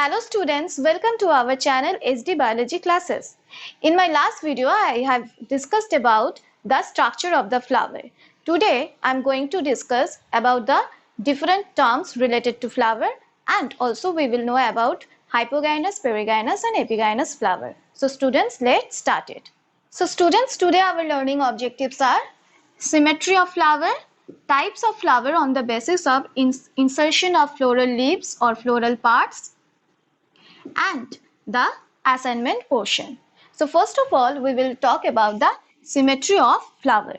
Hello students, welcome to our channel SD Biology classes. In my last video, I have discussed about the structure of the flower. Today, I am going to discuss about the different terms related to flower, and also we will know about hypogynous, perigynous and epigynous flower. So students, let's start it. So students, today our learning objectives are symmetry of flower, types of flower on the basis of insertion of floral leaves or floral parts, and the assignment portion. So first of all, we will talk about the symmetry of flower.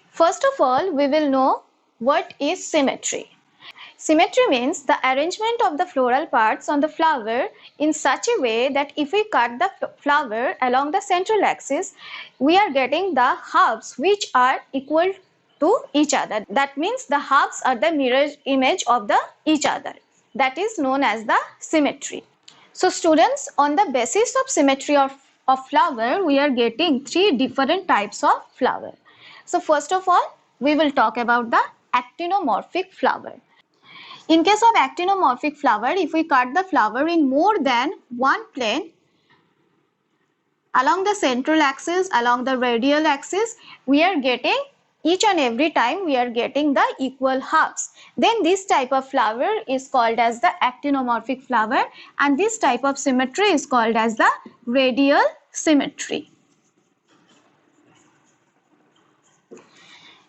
First of all, we will know what is symmetry. Symmetry means the arrangement of the floral parts on the flower in such a way that if we cut the flower along the central axis, we are getting the halves which are equal to each other. That means the halves are the mirror image of each other. That is known as the symmetry. So students, on the basis of symmetry of flower, we are getting three different types of flower. So first of all, we will talk about the actinomorphic flower. In case of actinomorphic flower, if we cut the flower in more than one plane, along the central axis, along the radial axis, we are getting each and every time we are getting the equal halves. Then this type of flower is called as the actinomorphic flower, and this type of symmetry is called as the radial symmetry.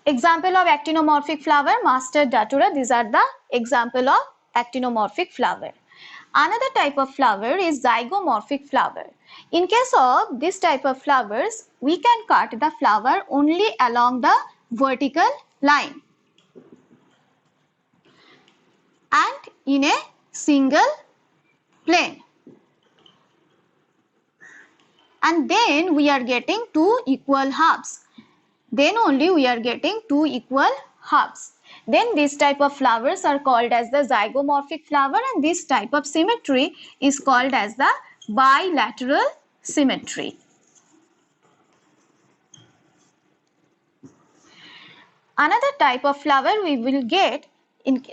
Example of actinomorphic flower, mustard, datura. These are the example of actinomorphic flower. Another type of flower is zygomorphic flower. In case of this type of flowers, we can cut the flower only along the vertical line and in a single plane. And then we are getting two equal halves. Then only we are getting two equal halves. Then this type of flowers are called as the zygomorphic flower, and this type of symmetry is called as the bilateral symmetry. Another type of flower we will get in,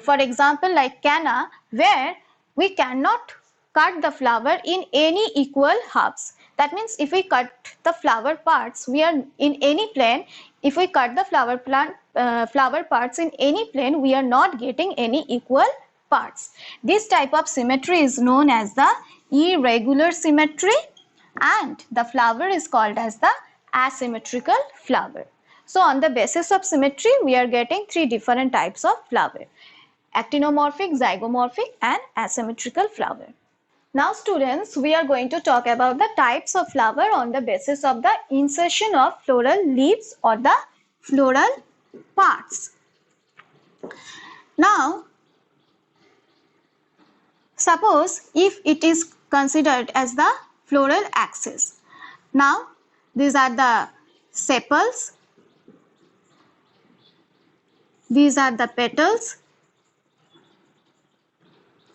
for example, like canna, where we cannot cut the flower in any equal halves. That means if we cut the flower parts, we are in any plane. If we cut the flower parts in any plane, we are not getting any equal parts. This type of symmetry is known as the irregular symmetry, and the flower is called as the asymmetrical flower. So on the basis of symmetry, we are getting three different types of flower: actinomorphic, zygomorphic and asymmetrical flower. Now students, we are going to talk about the types of flower on the basis of the insertion of floral leaves or the floral parts. Now, suppose if it is considered as the floral axis. Now, these are the sepals, these are the petals,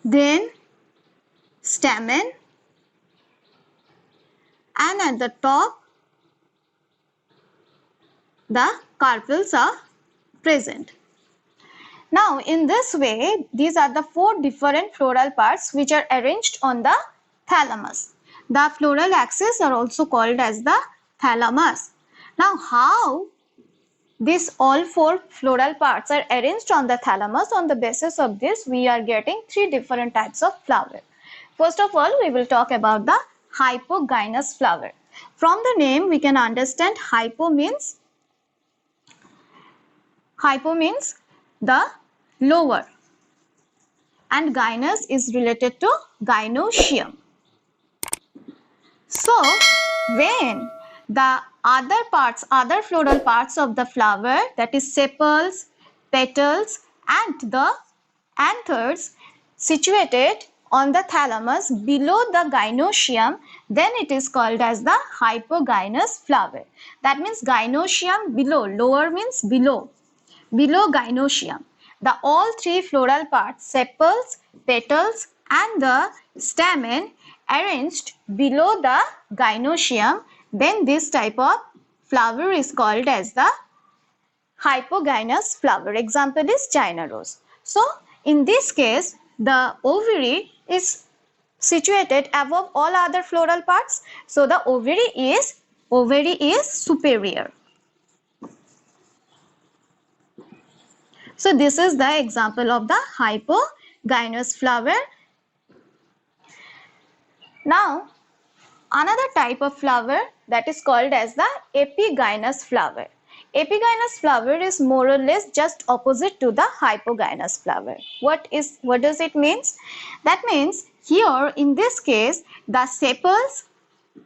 then stamen, and at the top the carpels are present. Now in this way, these are the four different floral parts which are arranged on the thalamus. The floral axis are also called as the thalamus. Now how these all four floral parts are arranged on the thalamus, on the basis of this we are getting three different types of flower. First of all, we will talk about the hypogynous flower. From the name we can understand hypo means the lower, and gynous is related to gynoecium. So when the other floral parts of the flower, that is sepals, petals and the anthers, situated on the thalamus below the gynoecium, then it is called as the hypogynous flower. That means gynoecium below, lower means below gynoecium. The all three floral parts, sepals, petals and the stamen, arranged below the gynoecium, then this type of flower is called as the hypogynous flower. Example is China rose. So in this case, the ovary is situated above all other floral parts. So the ovary is superior. So this is the example of the hypogynous flower. Now another type of flower that is called as the epigynous flower. Epigynous flower is more or less just opposite to the hypogynous flower. What does it mean? That means here in this case the sepals,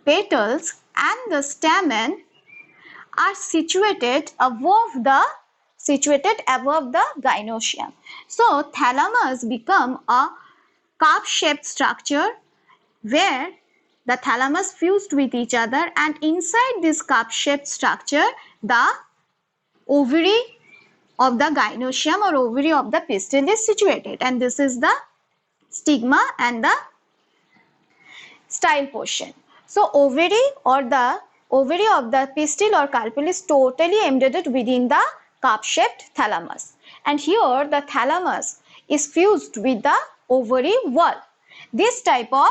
petals and the stamen are situated above the gynoecium. So thalamus become a cup-shaped structure where the thalamus fused with each other, and inside this cup-shaped structure the ovary of the gynoecium or ovary of the pistil is situated, and this is the stigma and the style portion. So ovary of the pistil or carpel is totally embedded within the cup-shaped thalamus, and here the thalamus is fused with the ovary wall. This type of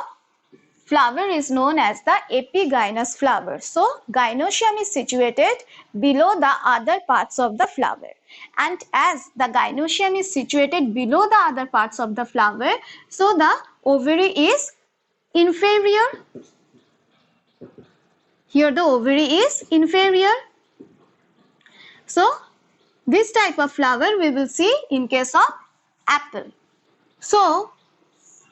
flower is known as the epigynous flower. So gynoecium is situated below the other parts of the flower, and as the gynoecium is situated below the other parts of the flower, so the ovary is inferior. Here the ovary is inferior. So this type of flower we will see in case of apple. So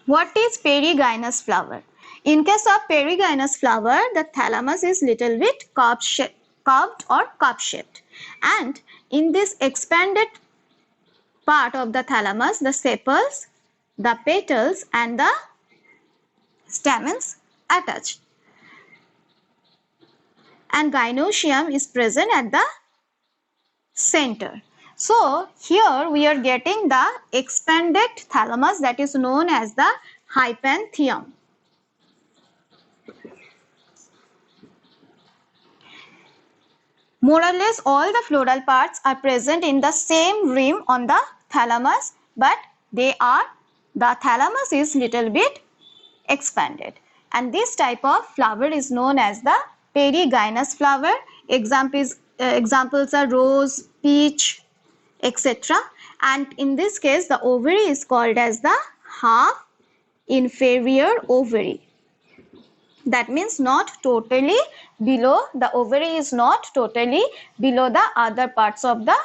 what is perigynous flower? In case of perigynous flower, the thalamus is little bit curved or cup shaped, and in this expanded part of the thalamus, the sepals, the petals and the stamens attached, and gynoecium is present at the center. So here we are getting the expanded thalamus that is known as the hypanthium. More or less all the floral parts are present in the same rim on the thalamus, but the thalamus is little bit expanded, and this type of flower is known as the perigynous flower. Examples are rose, peach, etc. And in this case the ovary is called as the half inferior ovary. That means not totally below, the ovary is not totally below the other parts of the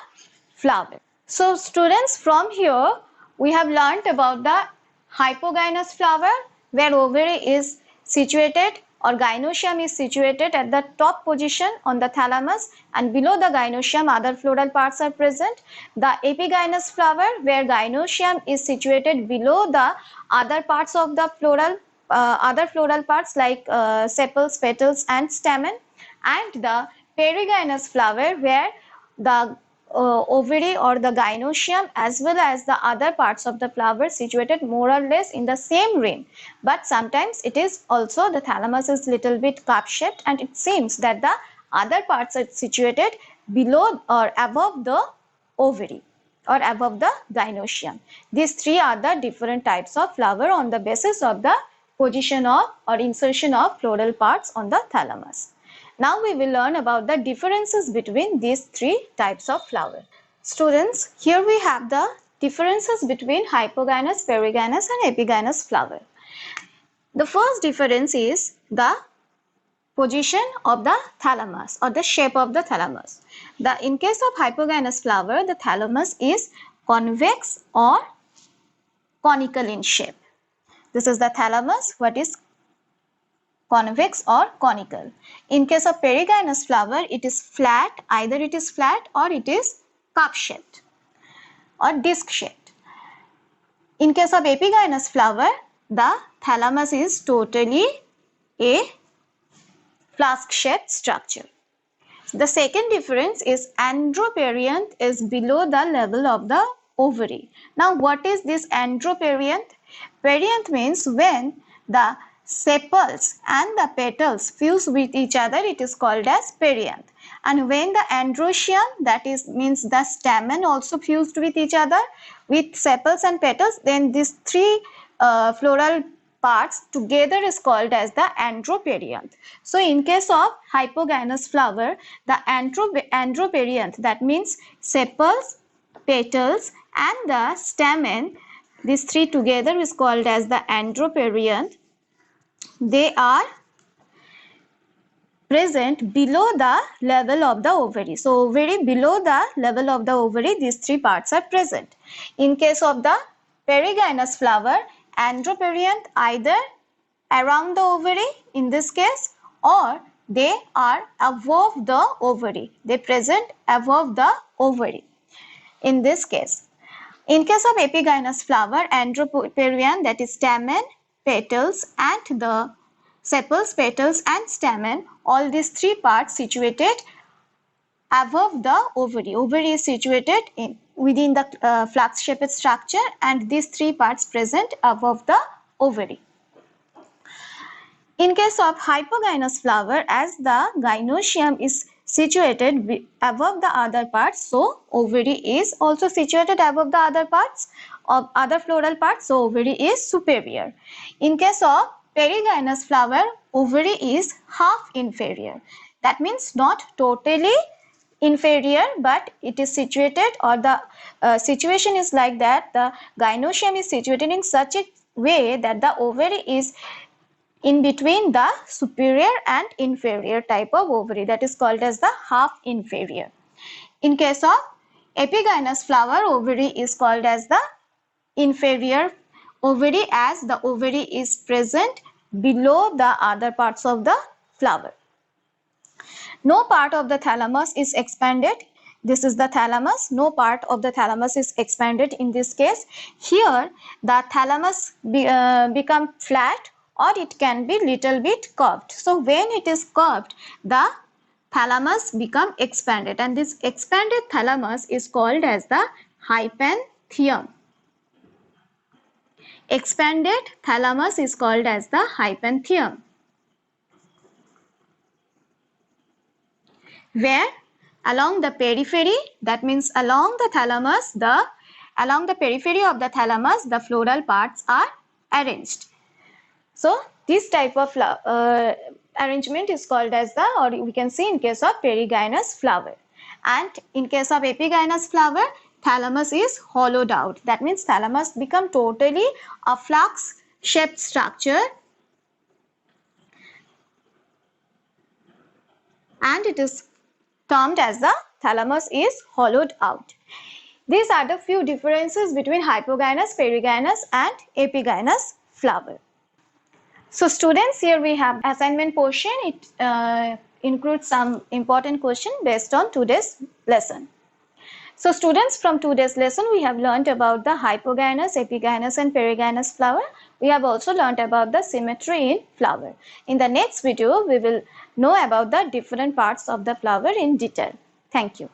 flower. So students, from here we have learnt about the hypogynous flower, where ovary is situated or gynoecium is situated at the top position on the thalamus, and below the gynoecium other floral parts are present. The epigynous flower, where gynoecium is situated below the other parts of the other floral parts like sepals, petals and stamen, and the perigynous flower, where the ovary or the gynoecium as well as the other parts of the flower situated more or less in the same rim, but sometimes it is also the thalamus is little bit cup shaped, and it seems that the other parts are situated below or above the ovary or above the gynoecium. These three are the different types of flower on the basis of the position of or insertion of floral parts on the thalamus. Now we will learn about the differences between these three types of flower. Students, here we have the differences between hypogynous, perigynous and epigynous flower. The first difference is the position of the thalamus or the shape of the thalamus. In case of hypogynous flower, the thalamus is convex or conical in shape. This is the thalamus, what is convex or conical. In case of perigynous flower, it is flat, either it is flat or it is cup shaped or disc shaped. In case of epigynous flower, the thalamus is totally a flask shaped structure. The second difference is androperianth is below the level of the ovary. Now what is this androperianth? Perianth means when the sepals and the petals fuse with each other, it is called as perianth. And when the androecium, that is means the stamen also fused with each other with sepals and petals, then these three floral parts together is called as the androperianth. So in case of hypogynous flower, the androperianth, that means sepals, petals and the stamen, these three together is called as the androperianth. They are present below the level of the ovary. So ovary, below the level of the ovary, these three parts are present. In case of the perigynous flower, androperianth either around the ovary in this case, or they are above the ovary. They present above the ovary in this case. In case of epigynous flower, androperianth, that is stamen, petals and the sepals, petals and stamen, all these three parts situated above the ovary. Ovary is situated within the flax shaped structure and these three parts present above the ovary. In case of hypogynous flower, as the gynoecium is situated above the other parts, so ovary is also situated above the other parts of other floral parts, so ovary is superior. In case of perigynous flower, ovary is half inferior. That means not totally inferior, but it is situated, or the situation is like that the gynoecium is situated in such a way that the ovary is in between the superior and inferior type of ovary, that is called as the half inferior. In case of epigynous flower, ovary is called as the inferior ovary, as the ovary is present below the other parts of the flower. No part of the thalamus is expanded. This is the thalamus. No part of the thalamus is expanded in this case. Here the thalamus become flat, or it can be little bit curved. So when it is curved, the thalamus become expanded, and this expanded thalamus is called as the hypanthium. Expanded thalamus is called as the hypanthium, where along the periphery, that means along the thalamus, along the periphery of the thalamus, the floral parts are arranged. So this type of arrangement is called as the, or we can see in case of perigynous flower. And in case of epigynous flower, thalamus is hollowed out. That means thalamus become totally a flax shaped structure, and it is termed as the thalamus is hollowed out. These are the few differences between hypogynous, perigynous and epigynous flower. So students, here we have assignment portion. It includes some important question based on today's lesson. So students, from today's lesson we have learnt about the hypogynous, epigynous and perigynous flower. We have also learnt about the symmetry in flower. In the next video we will know about the different parts of the flower in detail. Thank you.